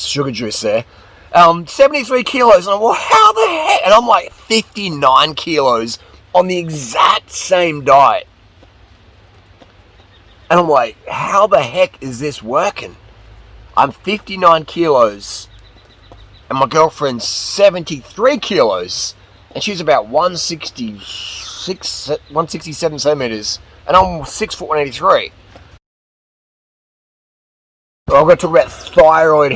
sugar juice there. 73 kilos, and I'm like, how the heck? And I'm like 59 kilos on the exact same diet. And I'm like, how the heck is this working? I'm 59 kilos, and my girlfriend's 73 kilos, and she's about 167 centimeters, and I'm 6 foot 183. Well, I'm going to talk about thyroid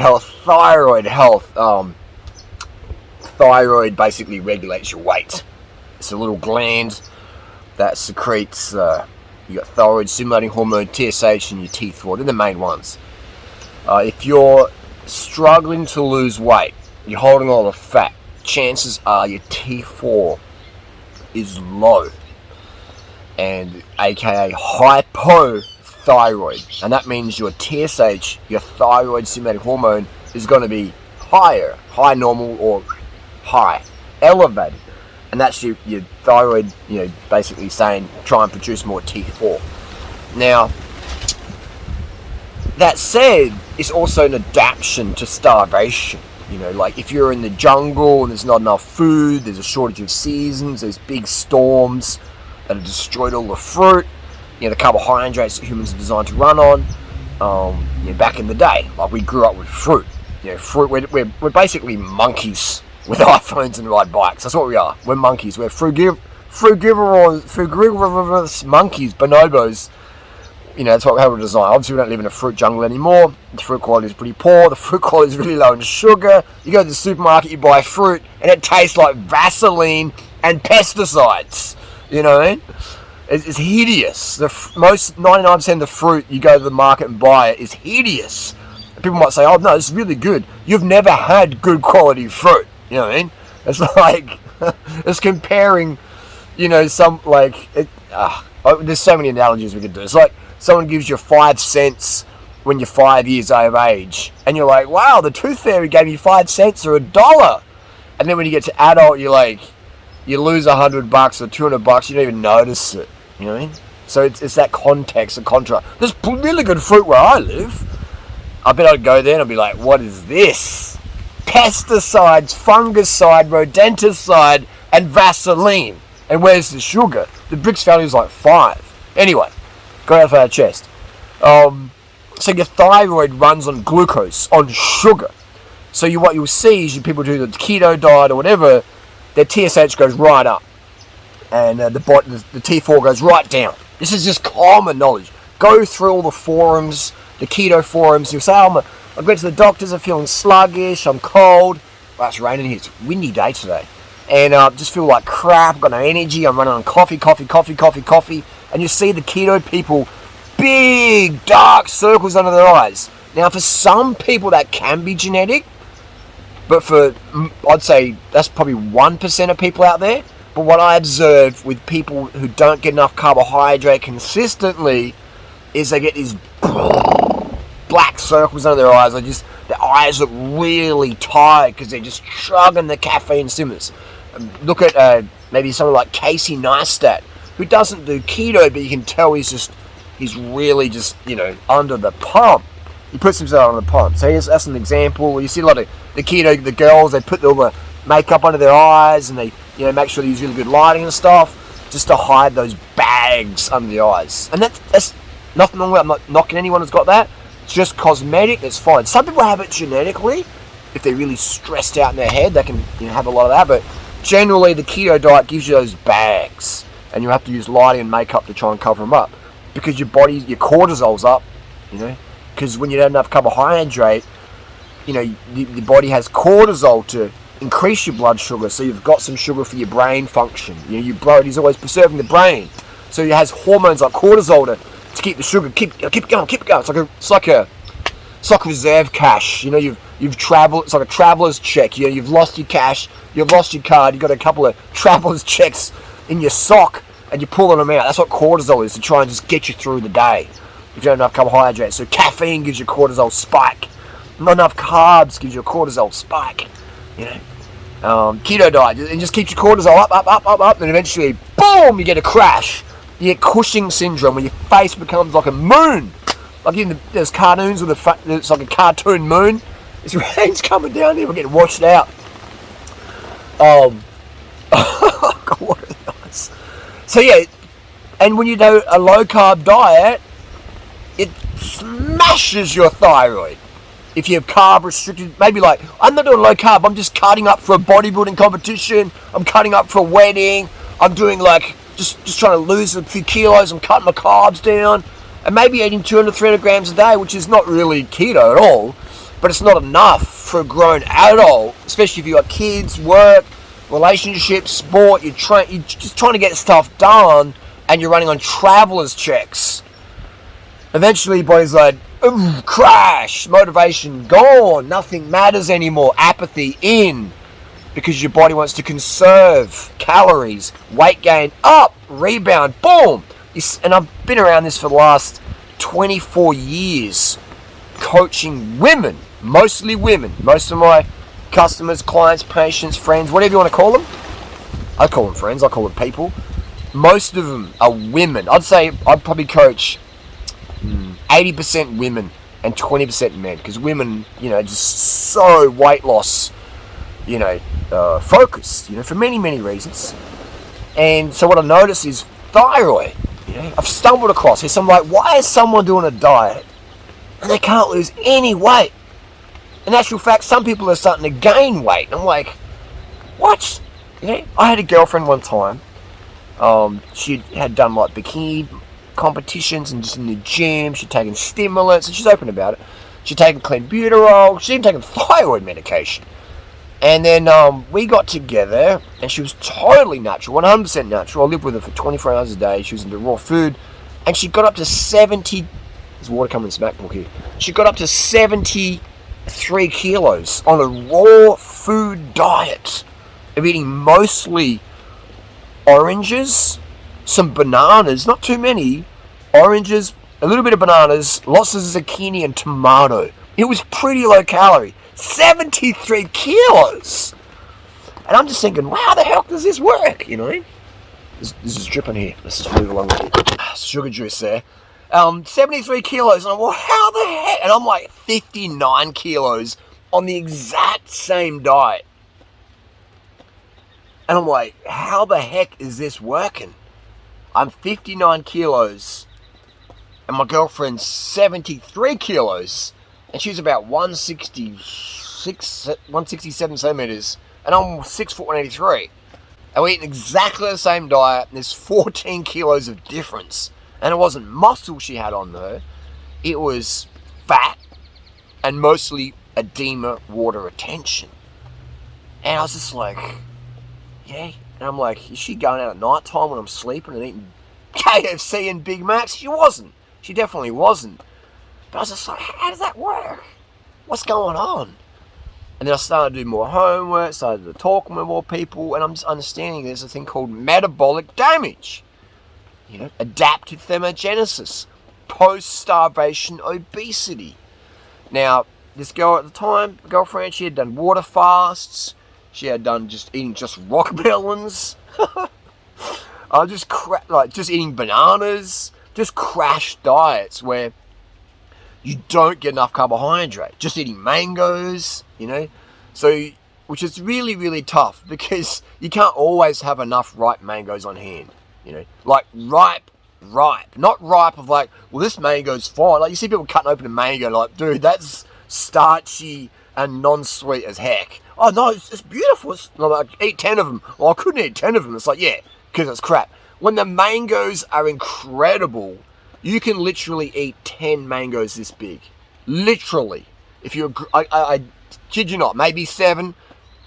health. Thyroid basically regulates your weight. It's a little gland that secretes, you got thyroid stimulating hormone, TSH, and your T4. They're the main ones. If you're struggling to lose weight, you're holding all the fat, chances are your T4 is low, and aka hypothyroid, and that means your TSH, your thyroid stimulating hormone, is going to be higher, high normal, or high, elevated, and that's your thyroid, basically saying try and produce more T4. Now, that said, it's also an adaptation to starvation. Like if you're in the jungle and there's not enough food, there's a shortage of seasons, there's big storms that have destroyed all the fruit, the carbohydrates that humans are designed to run on. Back in the day, like we grew up with fruit. Fruit. We're basically monkeys with iPhones and ride bikes. That's what we are. We're monkeys. We're frugivorous monkeys, bonobos. That's how we're designed. Obviously, we don't live in a fruit jungle anymore. The fruit quality is pretty poor. The fruit quality is really low in sugar. You go to the supermarket, you buy fruit, and it tastes like Vaseline and pesticides. You know what I mean? It's hideous. Most 99% of the fruit you go to the market and buy it is hideous. And people might say, "Oh no, this is really good." You've never had good quality fruit. You know what I mean? It's like it's comparing. There's so many analogies we could do. It's like someone gives you 5 cents when you're 5 years of age, and you're like, wow, the tooth fairy gave me 5 cents or $1. And then when you get to adult, you're like, you lose $100 or $200, you don't even notice it. You know what I mean? So it's that context and contra. There's really good fruit where I live. I bet I'd go there and I'd be like, what is this? Pesticides, fungicide, rodenticide, and Vaseline. And where's the sugar? The Brix value is like 5. Anyway, got out of our chest. So your thyroid runs on glucose, on sugar. So what you'll see is people do the keto diet or whatever, their TSH goes right up, and the T4 goes right down. This is just common knowledge. Go through all the forums, the keto forums. You'll say, I went to the doctors, I'm feeling sluggish, I'm cold. Well, it's raining here, it's a windy day today. And just feel like crap, I've got no energy, I'm running on coffee. And you see the keto people, big dark circles under their eyes. Now for some people that can be genetic, but I'd say that's probably 1% of people out there. But what I observe with people who don't get enough carbohydrate consistently is they get these black circles under their eyes. Their eyes look really tired because they're just chugging the caffeine stimulants. Look at maybe someone like Casey Neistat, who doesn't do keto, but you can tell he's really just under the pump. He puts himself on the pump. So that's an example. You see a lot of the girls, they put all the makeup under their eyes, and they make sure they use really good lighting and stuff just to hide those bags under the eyes. And that's nothing wrong with it. I'm not knocking anyone who's got that. It's just cosmetic. It's fine. Some people have it genetically. If they're really stressed out in their head, they can have a lot of that. But generally, the keto diet gives you those bags, and you have to use lighting and makeup to try and cover them up, because your cortisol's up, because when you don't have enough carbohydrate, the body has cortisol to increase your blood sugar, so you've got some sugar for your brain function. Your body's always preserving the brain, so it has hormones like cortisol to keep the sugar, keep going. It's like reserve cash. You've traveled. It's like a traveler's check. You've lost your cash, you've lost your card, you've got a couple of traveler's checks in your sock, and you're pulling them out. That's what cortisol is, to try and just get you through the day if you don't have enough carbohydrates. So caffeine gives you a cortisol spike. Not enough carbs gives you a cortisol spike. Keto diet, it just keeps your cortisol up, and eventually, boom, you get a crash. You get Cushing syndrome, where your face becomes like a moon. Like there's cartoons with it's like a cartoon moon, This rain's coming down here. We're getting washed out. God, what a nice. So yeah, and when you do a low carb diet, it smashes your thyroid. If you have carb restricted, maybe like, I'm not doing low carb, I'm just cutting up for a bodybuilding competition, I'm cutting up for a wedding, I'm doing like, just trying to lose a few kilos, I'm cutting my carbs down, and maybe eating 200, 300 grams a day, which is not really keto at all, but it's not enough for a grown adult, especially if you've got kids, work, relationships, sport, you're just trying to get stuff done, and you're running on traveler's checks. Eventually, your body's like, crash, motivation gone, nothing matters anymore, apathy in, because your body wants to conserve calories, weight gain up, rebound, boom. And I've been around this for the last 24 years, coaching women, mostly women. Most of my customers, clients, patients, friends, whatever you want to call them. I call them friends, I call them people. Most of them are women. I'd say I'd probably coach 80% women and 20% men, because women, just so weight loss, focused, for many, many reasons. And so what I noticed is thyroid. I've stumbled across this. I'm like, why is someone doing a diet and they can't lose any weight? In actual fact, some people are starting to gain weight. I'm like, what? I had a girlfriend one time. She had done like bikini competitions and just in the gym. She'd taken stimulants, and she's open about it. She'd taken clenbuterol. She'd even taken thyroid medication. And then we got together, and she was totally natural, 100% natural. I lived with her for 24 hours a day. She was into raw food, and she got up to 70. There's water coming in SmackBook here. She got up to 73 kilos on a raw food diet of eating mostly oranges, some bananas, not too many, oranges, a little bit of bananas, lots of zucchini and tomato. It was pretty low calorie. 73 kilos! And I'm just thinking, wow, how the hell does this work? This is dripping here. Let's just move along with it. Sugar juice there. 73 kilos, and I'm like, how the heck? And I'm like 59 kilos on the exact same diet. And I'm like, how the heck is this working? I'm 59 kilos, and my girlfriend's 73 kilos, and she's about 167 centimeters, and I'm 6 foot 183. And we're eating exactly the same diet, and there's 14 kilos of difference. And it wasn't muscle she had on her, it was fat, and mostly edema, water retention. And I was just like, yeah. And I'm like, is she going out at night time when I'm sleeping and eating KFC and Big Macs? She wasn't. She definitely wasn't. But I was just like, how does that work? What's going on? And then I started to do more homework, started to talk with more people, and I'm just understanding there's a thing called metabolic damage. Adaptive thermogenesis, post-starvation obesity. Now, this girl at the time, girlfriend, she had done water fasts. She had done just rock melons. Just eating bananas. Just crash diets where you don't get enough carbohydrate. Just eating mangoes, So, which is really, really tough because you can't always have enough ripe mangoes on hand. Like ripe. Not ripe of like, well, this mango's fine. Like you see people cutting open a mango like, dude, that's starchy and non-sweet as heck. Oh no, it's beautiful. It's like, eat 10 of them. Well, I couldn't eat 10 of them. It's like, yeah, because it's crap. When the mangoes are incredible, you can literally eat 10 mangoes this big. Literally. If you're, I kid you not, maybe 7,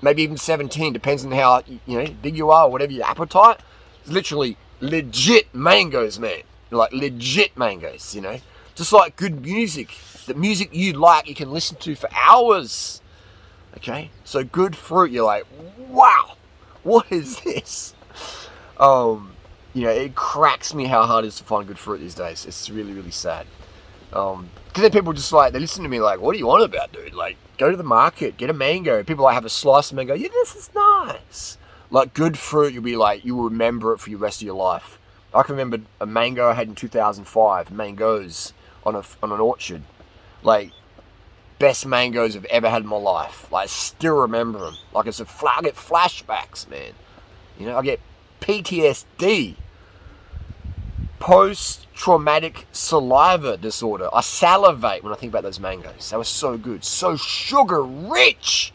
maybe even 17, depends on how, big you are or whatever your appetite. It's literally legit mangoes, man. Like legit mangoes, Just like good music. The music you like, you can listen to for hours. Okay? So good fruit, you're like, wow, what is this? It cracks me how hard it is to find good fruit these days. It's really, really sad. Because then people just like, they listen to me like, what do you want about, dude? Like, go to the market, get a mango. People like have a slice of mango. Yeah, this is nice. Like good fruit, you'll be like, you will remember it for the rest of your life. I can remember a mango I had in 2005, mangoes on an orchard. Like, best mangoes I've ever had in my life. Like, I still remember them. Like, I get flashbacks, man. You know, I get PTSD. Post-traumatic saliva disorder. I salivate when I think about those mangoes. They were so good. So sugar-rich.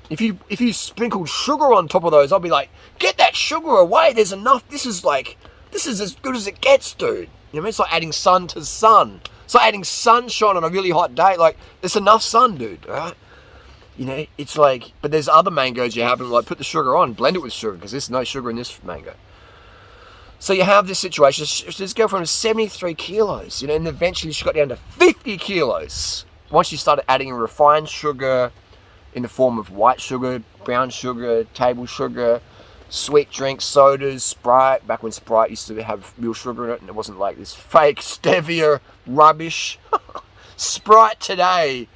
If you sprinkled sugar on top of those, I'll be like, get that sugar away. There's enough. This is as good as it gets, dude. You know what I mean? It's like adding sun to sun. It's like adding sunshine on a really hot day. Like, there's enough sun, dude. Right? You know, it's like, but there's other mangoes you have, and like, put the sugar on, blend it with sugar, because there's no sugar in this mango. So you have this situation. This girl from 73 kilos, you know, and eventually she got down to 50 kilos. Once she started adding refined sugar in the form of white sugar, brown sugar, table sugar, sweet drinks, sodas, Sprite. Back when Sprite used to have real sugar in it, and it wasn't like this fake stevia rubbish. Sprite today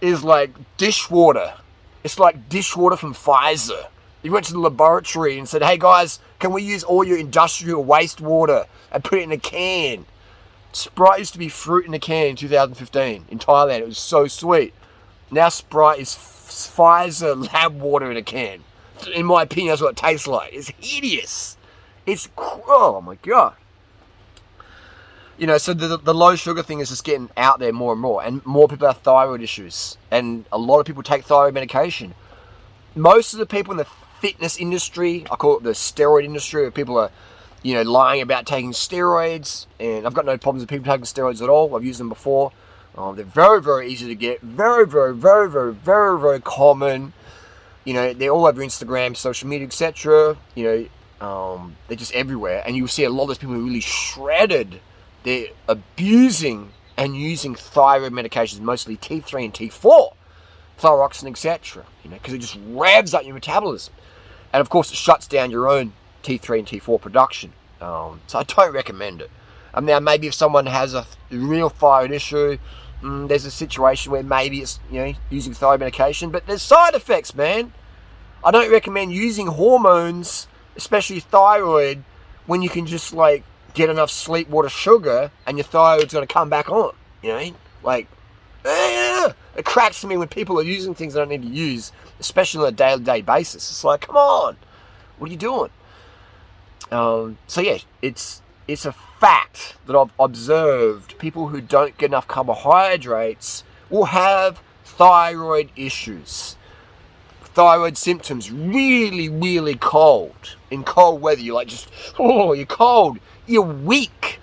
is like dishwater. It's like dishwater from Pfizer. You went to the laboratory and said, hey guys, can we use all your industrial wastewater and put it in a can? Sprite used to be fruit in a can in 2015 in Thailand. It was so sweet. Now Sprite is Pfizer lab water in a can. In my opinion, that's what it tastes like. It's hideous. Oh my God. You know, so the low sugar thing is just getting out there more and more. And more people have thyroid issues. And a lot of people take thyroid medication. Most of the people in the fitness industry, I call it the steroid industry, where people are, you know, lying about taking steroids. And I've got no problems with people taking steroids at all. I've used them before. They're very, very easy to get. Very, very, very, very, very, very common. You know, they're all over Instagram, social media, etc. You know, they're just everywhere. And you'll see a lot of those people who are really shredded. They're abusing and using thyroid medications, mostly T3 and T4, thyroxine, etc. You know, because it just revs up your metabolism. And of course, it shuts down your own T3 and T4 production. So I don't recommend it. Now, maybe if someone has a real thyroid issue, there's a situation where maybe it's, you know, using thyroid medication, but there's side effects, man. I don't recommend using hormones, especially thyroid, when you can just like get enough sleep, water, sugar, and your thyroid's going to come back on. You know what I mean? Like, it cracks to me when people are using things they don't need to use, especially on a day-to-day basis. It's like, come on, what are you doing? So yeah, it's a fact that I've observed people who don't get enough carbohydrates will have thyroid issues. Thyroid symptoms, really, really cold. In cold weather, you're like you're cold. You're weak.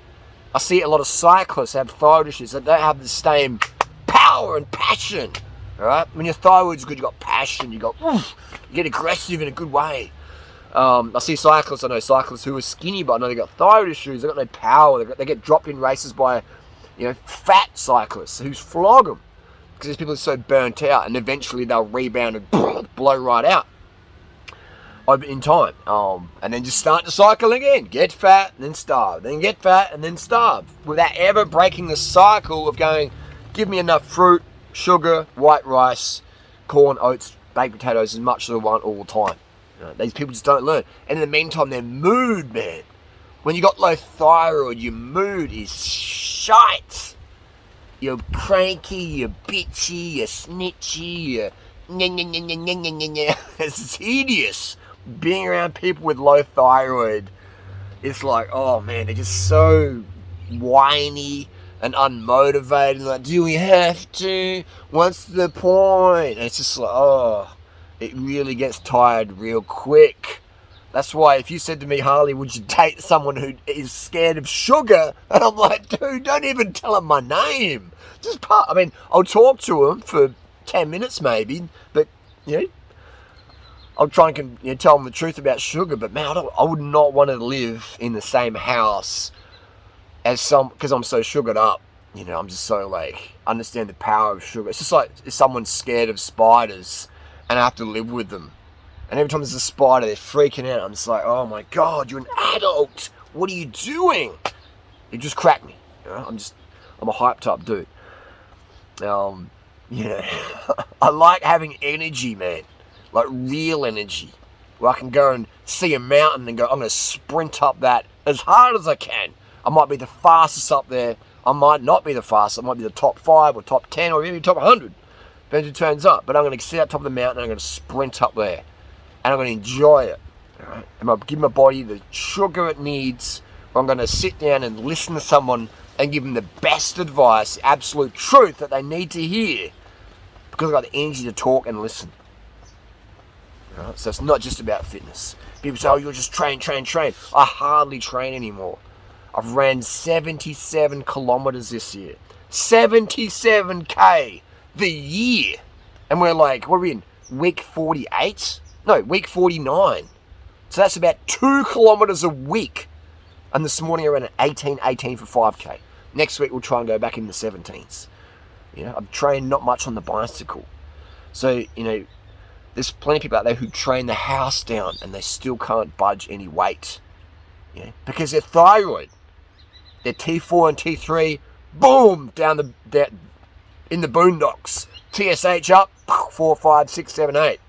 I see a lot of cyclists have thyroid issues that don't have the same power and passion. All right? When your thyroid's good, you got passion. You get aggressive in a good way. I know cyclists who are skinny, but I know they got thyroid issues. They got no power. They get dropped in races by, you know, fat cyclists who flog them because these people are so burnt out, and eventually they'll rebound and blow right out in time. And then just start to cycle again. Get fat and then starve. Then get fat and then starve, without ever breaking the cycle of going, give me enough fruit, sugar, white rice, corn, oats, baked potatoes, as much as I want all the time. These people just don't learn. And in the meantime, their mood, man. When you got low thyroid, your mood is shite. You're cranky, you're bitchy, you're snitchy, you're it's hideous. Being around people with low thyroid, it's like, oh man, they're just so whiny and unmotivated. Like, do we have to? What's the point? And it's just like, oh, it really gets tired real quick. That's why if you said to me, Harley, would you date someone who is scared of sugar? And I'm like, dude, don't even tell him my name. I'll talk to him for 10 minutes maybe, but, you know, I'll try and tell him the truth about sugar. But, man, I would not want to live in the same house as because I'm so sugared up. You know, I'm just so, like, understand the power of sugar. It's just like if someone's scared of spiders and I have to live with them. And every time there's a spider, they're freaking out. I'm just like, oh my God, you're an adult. What are you doing? It just cracked me. You know, I'm a hyped up dude. You know, I like having energy, man. Like real energy. Where I can go and see a mountain and go, I'm going to sprint up that as hard as I can. I might be the fastest up there. I might not be the fastest. I might be the top 5 or top 10 or even top 100. Depends who turns up. But I'm going to sit up top of the mountain and I'm going to sprint up there. And I'm going to enjoy it. All right? I'm going to give my body the sugar it needs. Or I'm going to sit down and listen to someone and give them the best advice, the absolute truth that they need to hear. Because I've got the energy to talk and listen. All right? So it's not just about fitness. People say, oh, you'll just train. I hardly train anymore. I've ran 77 kilometers this year. 77K the year. And we're like, what are we in? Week 48? No, week 49. So that's about 2 kilometers a week. And this morning I ran an 18 for 5K. Next week we'll try and go back in the 17s. You know, I've trained not much on the bicycle. So, you know, there's plenty of people out there who train the house down and they still can't budge any weight. You know, because their thyroid, their T4 and T3, boom, down in the boondocks. TSH up, 4, 5, 6, 7, 8.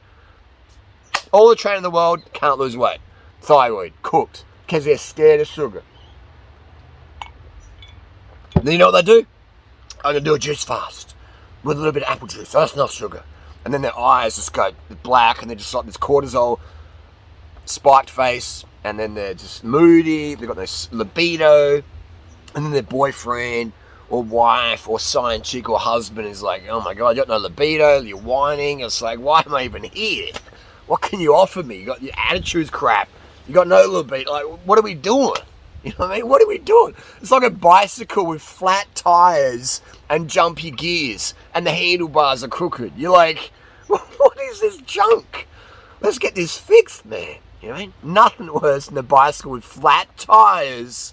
All the training in the world, can't lose weight. Thyroid, cooked, because they're scared of sugar. And then you know what they do? I'm going to do a juice fast with a little bit of apple juice. So that's enough sugar. And then their eyes just go black and they're just like this cortisol spiked face. And then they're just moody. They've got no libido. And then their boyfriend or wife or side chick or husband is like, oh my God, you got no libido. You're whining. It's like, why am I even here? What can you offer me? You got your attitude's crap. You got no libido. Like, what are we doing? You know what I mean? What are we doing? It's like a bicycle with flat tires and jumpy gears and the handlebars are crooked. You're like, what is this junk? Let's get this fixed, man. You know what I mean? Nothing worse than a bicycle with flat tires,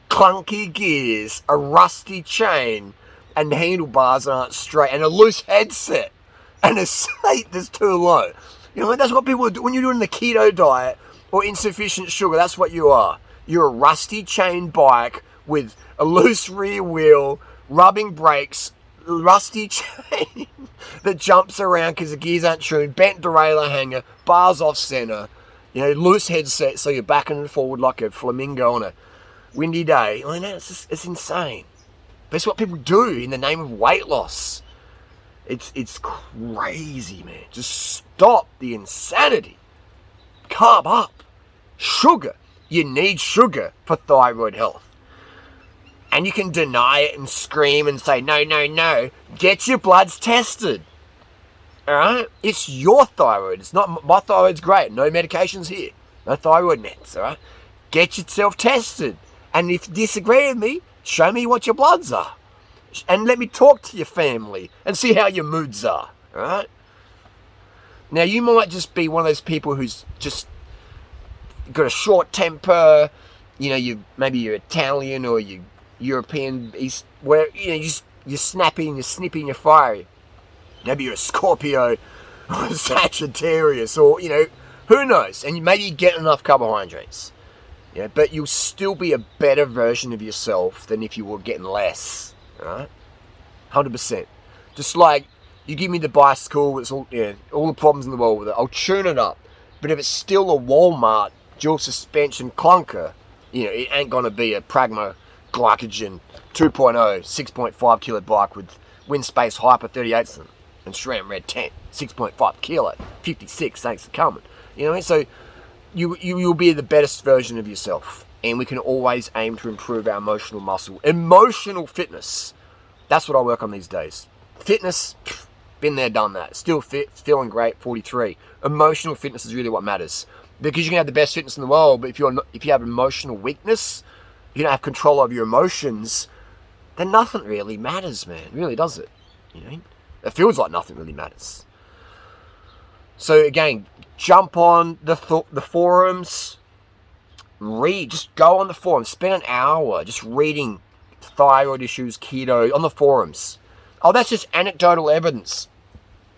clunky gears, a rusty chain, and the handlebars aren't straight, and a loose headset, and a seat that's too low. You know, that's what people do when you're doing the keto diet or insufficient sugar. That's what you are. You're a rusty chain bike with a loose rear wheel, rubbing brakes, rusty chain that jumps around because the gears aren't tuned, bent derailleur hanger, bars off center, you know, loose headset so you're backing and forward like a flamingo on a windy day. I know, it's insane. But it's what people do in the name of weight loss. It's crazy, man. Just stop the insanity. Carb up. Sugar. You need sugar for thyroid health. And you can deny it and scream and say, no. Get your bloods tested. Alright? It's your thyroid. It's not, my thyroid's great. No medications here. No thyroid meds. Alright? Get yourself tested. And if you disagree with me, show me what your bloods are. And let me talk to your family and see how your moods are. Alright? Now, you might just be one of those people who's just got a short temper, you know, maybe you're Italian or you're European, where, you know, you're snappy and you're snippy and you're fiery. Maybe you're a Scorpio or a Sagittarius or, you know, who knows? And maybe you get enough carbohydrates. Yeah, but you'll still be a better version of yourself than if you were getting less. Alright? 100%. Just like you give me the bicycle, it's all, yeah, all the problems in the world with it. I'll tune it up. But if it's still a Walmart dual suspension clunker, you know, it ain't gonna be a Pragma Glycogen 2.0 6.5 kilo bike with wind space hyper 38s and SRAM red 10 6.5 kilo 56. Thanks for coming. You know what I mean? So you'll be the best version of yourself, and we can always aim to improve our emotional muscle, emotional fitness. That's what I work on these days. Fitness, been there, done that. Still fit, feeling great. 43. Emotional fitness is really what matters. Because you can have the best fitness in the world, but if you have emotional weakness, if you don't have control over your emotions, then nothing really matters, man. It really does it. You know, it feels like nothing really matters. So again, jump on the forums, read. Just go on the forums. Spend an hour just reading thyroid issues, keto on the forums. Oh, that's just anecdotal evidence.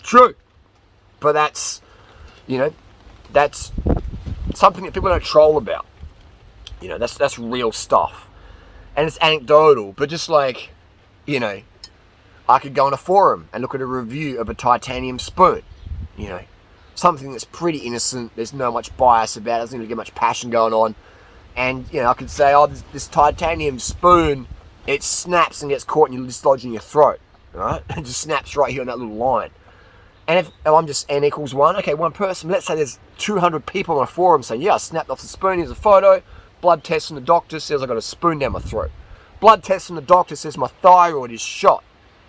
True, but that's, you know, that's something that people don't troll about. You know, that's real stuff. And it's anecdotal, but just like, you know, I could go on a forum and look at a review of a titanium spoon. You know, something that's pretty innocent. There's no much bias about it. Doesn't even get much passion going on. And, you know, I could say, oh, this titanium spoon, it snaps and gets caught and you dislodge in your throat. Right? It just snaps right here on that little line. And if I'm just n equals 1, okay, one person, let's say there's 200 people on a forum saying, yeah, I snapped off the spoon, here's a photo, blood test from the doctor says I got a spoon down my throat. Blood test from the doctor says my thyroid is shot,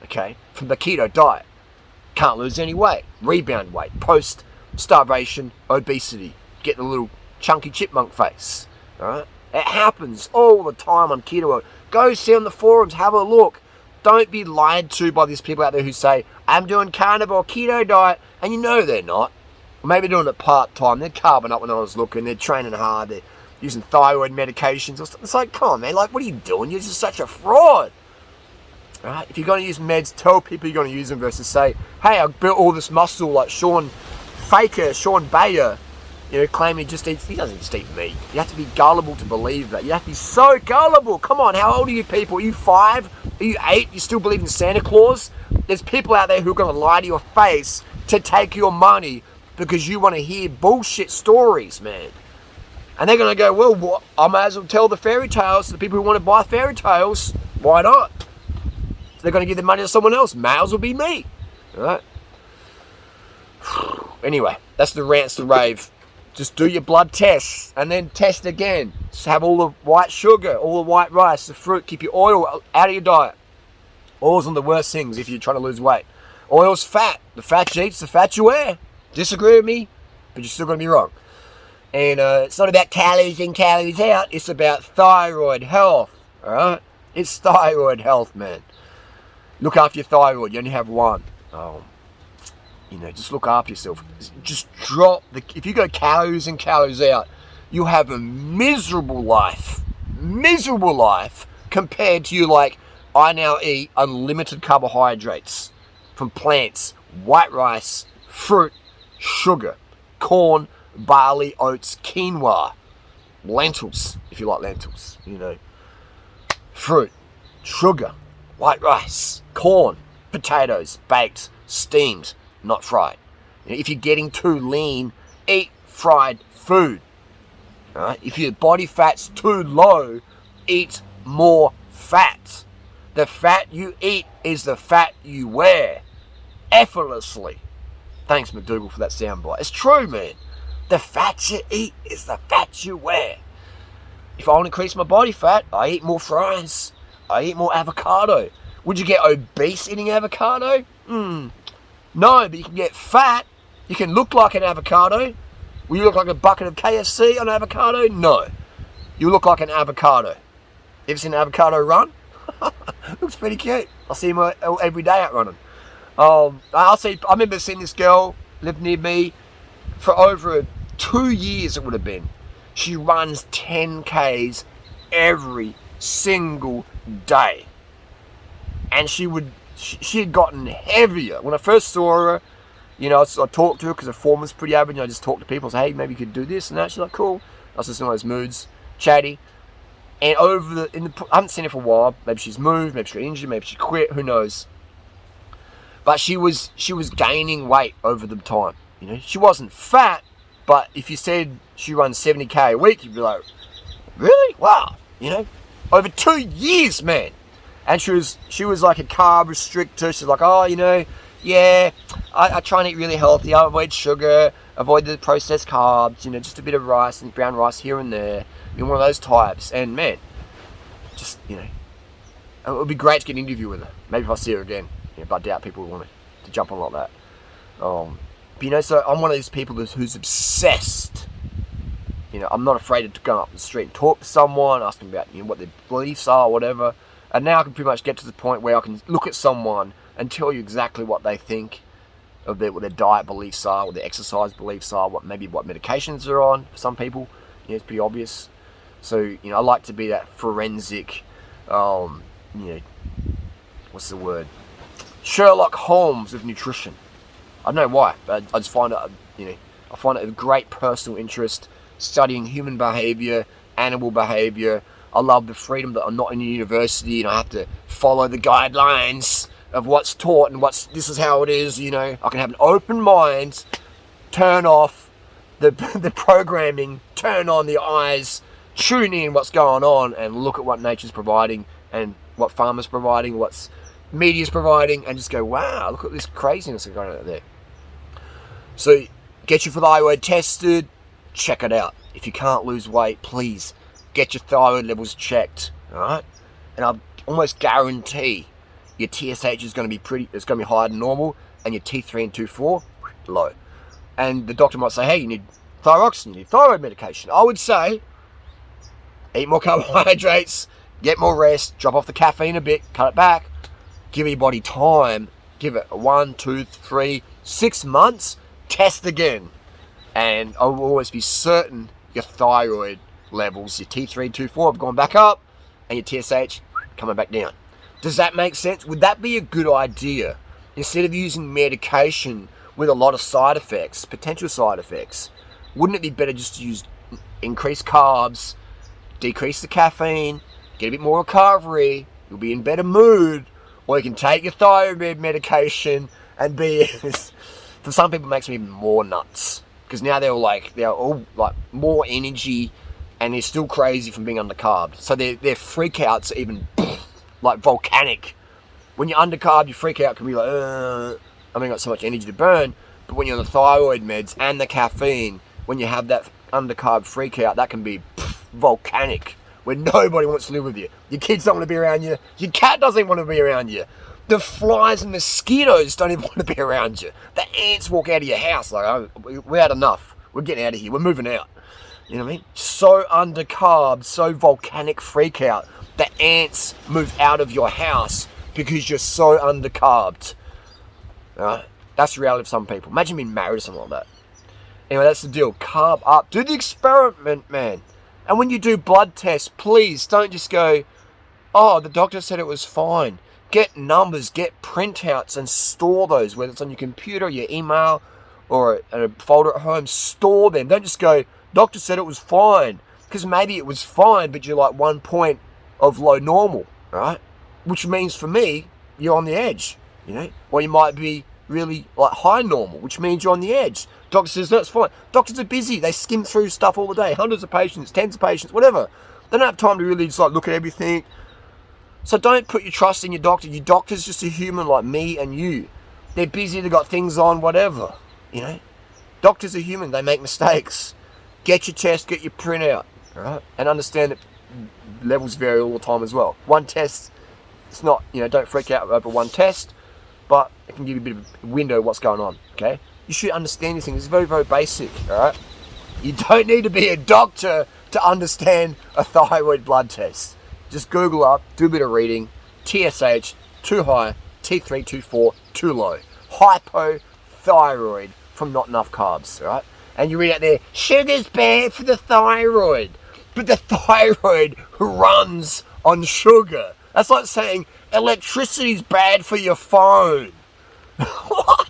okay, from the keto diet. Can't lose any weight, rebound weight, post-starvation, obesity, get the little chunky chipmunk face, alright? It happens all the time on keto. Go see on the forums, have a look. Don't be lied to by these people out there who say, I'm doing carnivore keto diet, and you know they're not. Maybe they're doing it part-time. They're carving up when I was looking. They're training hard. They're using thyroid medications. It's like, come on, man. Like, what are you doing? You're just such a fraud. All right? If you're going to use meds, tell people you're going to use them versus say, hey, I built all this muscle like Sean Bayer, you know, claiming he doesn't just eat meat. You have to be gullible to believe that. You have to be so gullible. Come on, how old are you people? Are you 5? Are you 8? You still believe in Santa Claus? There's people out there who are going to lie to your face to take your money because you want to hear bullshit stories, man. And they're going to go, well, what? I may as well tell the fairy tales to the people who want to buy fairy tales. Why not? So they're going to give the money to someone else. May as well be me. All right? Anyway, that's the rants to rave. Just do your blood tests and then test again. Just have all the white sugar, all the white rice, the fruit. Keep your oil out of your diet. Oil's one of the worst things if you're trying to lose weight. Oil's fat. The fat you eat's the fat you wear. Disagree with me, but you're still going to be wrong. And it's not about calories in, calories out. It's about thyroid health. All right? It's thyroid health, man. Look after your thyroid. You only have one. You know, just look after yourself. Just drop if you go calories in, calories out, you have a miserable life. Miserable life compared to you like, I now eat unlimited carbohydrates from plants, white rice, fruit, sugar, corn, barley, oats, quinoa, lentils, if you like lentils, you know, fruit, sugar, white rice, corn, potatoes, baked, steamed, not fried. You know, if you're getting too lean, eat fried food. Right? If your body fat's too low, eat more fat. The fat you eat is the fat you wear. Effortlessly. Thanks, McDougal, for that soundbite. It's true, man. The fat you eat is the fat you wear. If I want to increase my body fat, I eat more fries. I eat more avocado. Would you get obese eating avocado? No, but you can get fat. You can look like an avocado. Will you look like a bucket of KFC on avocado? No. You look like an avocado. Ever seen an avocado run? Looks pretty cute. I see him every day out running. I remember seeing this girl live near me for over 2 years. It would have been. She runs 10Ks every single day, and she had gotten heavier. When I first saw her, you know, I talked to her because her form was pretty average. And I just talked to people and say, hey, maybe you could do this and that. She's like, cool. I was just in one of those moods, chatty. And I haven't seen her for a while. Maybe she's moved, maybe she got injured, maybe she quit, who knows. But she was gaining weight over the time. You know, she wasn't fat, but if you said she runs 70K a week, you'd be like, really? Wow. You know, over 2 years, man. And she was like a carb restrictor. She's like, oh, you know, yeah, I try and eat really healthy. I avoid sugar, avoid the processed carbs, you know, just a bit of rice and brown rice here and there. You're one of those types. And man, just, you know, it would be great to get an interview with her. Maybe if I see her again. You know, but I doubt people would want to jump on like that. But you know, so I'm one of these people who's obsessed. You know, I'm not afraid to go up the street and talk to someone, ask them about, you know, what their beliefs are, whatever. And now I can pretty much get to the point where I can look at someone and tell you exactly what they think of what their diet beliefs are, what their exercise beliefs are, what medications they're on for some people. You know, it's pretty obvious. So, you know, I like to be that forensic, you know, what's the word? Sherlock Holmes of nutrition. I don't know why, but I just find it, you know, I find it a great personal interest, studying human behavior, animal behavior. I love the freedom that I'm not in a university and I have to follow the guidelines of what's taught and this is how it is, you know. I can have an open mind, turn off the programming, turn on the eyes, tune in what's going on and look at what nature's providing and what farmers providing, what's media's providing, and just go, wow, look at this craziness going on out there. So get your thyroid tested, check it out. If you can't lose weight, please get your thyroid levels checked, all right? And I almost guarantee your TSH is going to be it's going to be higher than normal, and your T3 and T4 low. And the doctor might say, hey, you need thyroxine, you need thyroid medication. I would say, eat more carbohydrates, get more rest, drop off the caffeine a bit, cut it back, give your body time, give it 1, 2, 3, 6 months, test again. And I will always be certain your thyroid levels, your T3, T4 have gone back up, and your TSH coming back down. Does that make sense? Would that be a good idea? Instead of using medication with a lot of side effects, potential side effects, wouldn't it be better just to use increased carbs, decrease the caffeine, get a bit more recovery, you'll be in better mood, or you can take your thyroid medication and be, for some people it makes me even more nuts. Because now they're all like more energy, and they're still crazy from being undercarbed. So their freakouts are even like volcanic. When you're undercarb, your freakout can be like, I haven't got so much energy to burn. But when you're on the thyroid meds and the caffeine, when you have that undercarb freakout, that can be volcanic, where nobody wants to live with you. Your kids don't want to be around you. Your cat doesn't want to be around you. The flies and mosquitoes don't even want to be around you. The ants walk out of your house like, oh, we had enough. We're getting out of here. We're moving out. You know what I mean? So undercarb, so volcanic freak out. The ants move out of your house because you're so undercarbed. That's the reality of some people. Imagine being married or something like that. Anyway, that's the deal. Carb up. Do the experiment, man. And when you do blood tests, please don't just go, oh, the doctor said it was fine. Get numbers, get printouts, and store those, whether it's on your computer, your email, or a folder at home. Store them. Don't just go, doctor said it was fine. Because maybe it was fine, but you're like 1 point of low normal, right? Which means for me, you're on the edge, you know? Or you might be really like high normal, which means you're on the edge. Doctor says, no, it's fine. Doctors are busy. They skim through stuff all the day. Hundreds of patients, tens of patients, whatever. They don't have time to really just like look at everything. So don't put your trust in your doctor. Your doctor's just a human like me and you. They're busy, they've got things on, whatever, you know? Doctors are human. They make mistakes. Get your test, get your printout, all right? And understand that levels vary all the time as well. One test, it's not, you know, don't freak out over one test, but it can give you a bit of a window of what's going on, okay? You should understand these things. It's very, very basic, all right? You don't need to be a doctor to understand a thyroid blood test. Just Google up, do a bit of reading. TSH, too high. T3, T4, too low. Hypothyroid from not enough carbs, all right? And you read out there, sugar's bad for the thyroid. But the thyroid runs on sugar. That's like saying electricity's bad for your phone. What?